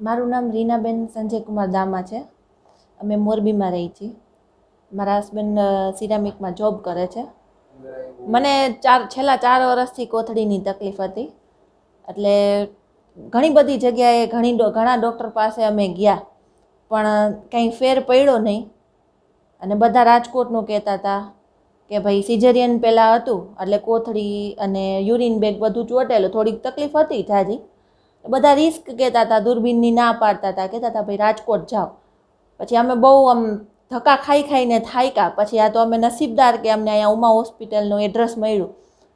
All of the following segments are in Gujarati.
મારું નામ રીનાબેન સંજયકુમાર દામા છે. અમે મોરબીમાં રહી છીએ. મારા હસબન્ડ સિરામિકમાં જોબ કરે છે. મને છેલ્લા 4 વર્ષથી કોથળીની તકલીફ હતી. એટલે ઘણી બધી જગ્યાએ ઘણા ડૉક્ટર પાસે અમે ગયા, પણ કંઈ ફેર પડ્યો નહીં. અને બધા રાજકોટનું કહેતા હતા કે ભાઈ સિઝેરિયન પહેલાં હતું એટલે કોથળી અને યુરિન બેગ બધું ચોટેલું, થોડીક તકલીફ હતી જાજી. બધા રિસ્ક કહેતા હતા, દૂરબીનની ના પાડતા હતા, કહેતા હતા ભાઈ રાજકોટ જાઓ. પછી અમે બહુ આમ ધક્કા ખાઈને થાક્યા. પછી આ તો અમે નસીબદાર કે અમને અહીંયા ઉમા હોસ્પિટલનું એડ્રેસ મળ્યું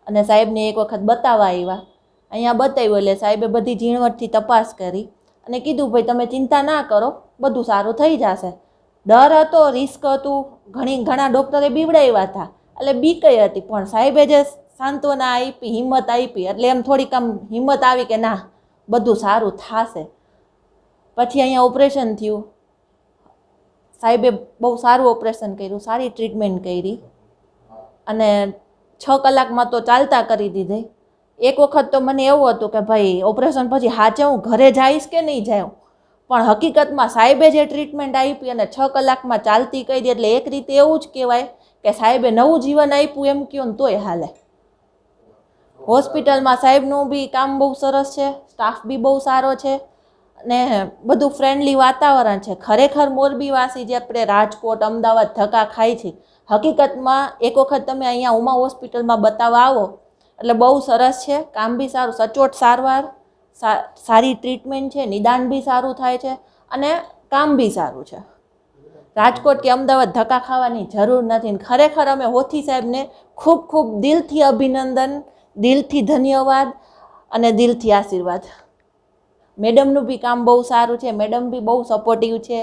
અને સાહેબને એક વખત બતાવવા આવ્યા. અહીંયા બતાવ્યું એટલે સાહેબે બધી ઝીણવટથી તપાસ કરી અને કીધું ભાઈ તમે ચિંતા ના કરો, બધું સારું થઈ જશે. ડર હતો, રિસ્ક હતું, ઘણા ડૉક્ટરે બીવડાવ્યા હતા એટલે બીકઈ હતી, પણ સાહેબે જે સાંત્વના આપી, હિંમત આપી એટલે એમ થોડીક આમ હિંમત આવી કે ના બધું સારું થશે. પછી અહીંયા ઓપરેશન થયું. સાહેબે બહુ સારું ઓપરેશન કર્યું, સારી ટ્રીટમેન્ટ કરી અને 6 કલાકમાં તો ચાલતા કરી દીધી. એક વખત તો મને એવું હતું કે ભાઈ ઓપરેશન પછી હાચે હું ઘરે જઈશ કે નહીં જાઉં, પણ હકીકતમાં સાહેબે જે ટ્રીટમેન્ટ આપી અને 6 કલાકમાં ચાલતી કરી એટલે એક રીતે એવું જ કહેવાય કે સાહેબે નવું જીવન આપ્યું એમ કહો ને તોય હાલે. હોસ્પિટલમાં સાહેબનું બી કામ બહુ સરસ છે, સ્ટાફ બી બહુ સારો છે ને બધું ફ્રેન્ડલી વાતાવરણ છે. ખરેખર મોરબીવાસી જે આપણે રાજકોટ, અમદાવાદ ધક્કા ખાય છે, હકીકતમાં એક વખત તમે અહીંયા ઉમા હોસ્પિટલમાં બતાવવા આવો એટલે બહુ સરસ છે. કામ બી સારું, સચોટ સારવાર, સારી ટ્રીટમેન્ટ છે, નિદાન બી સારું થાય છે અને કામ બી સારું છે. રાજકોટ કે અમદાવાદ ધક્કા ખાવાની જરૂર નથી. ખરેખર અમે હોથી સાહેબને ખૂબ ખૂબ દિલથી અભિનંદન, દિલથી ધન્યવાદ અને દિલથી આશીર્વાદ. મેડમનું બી કામ બહુ સારું છે, મેડમ બી બહુ સપોર્ટિવ છે.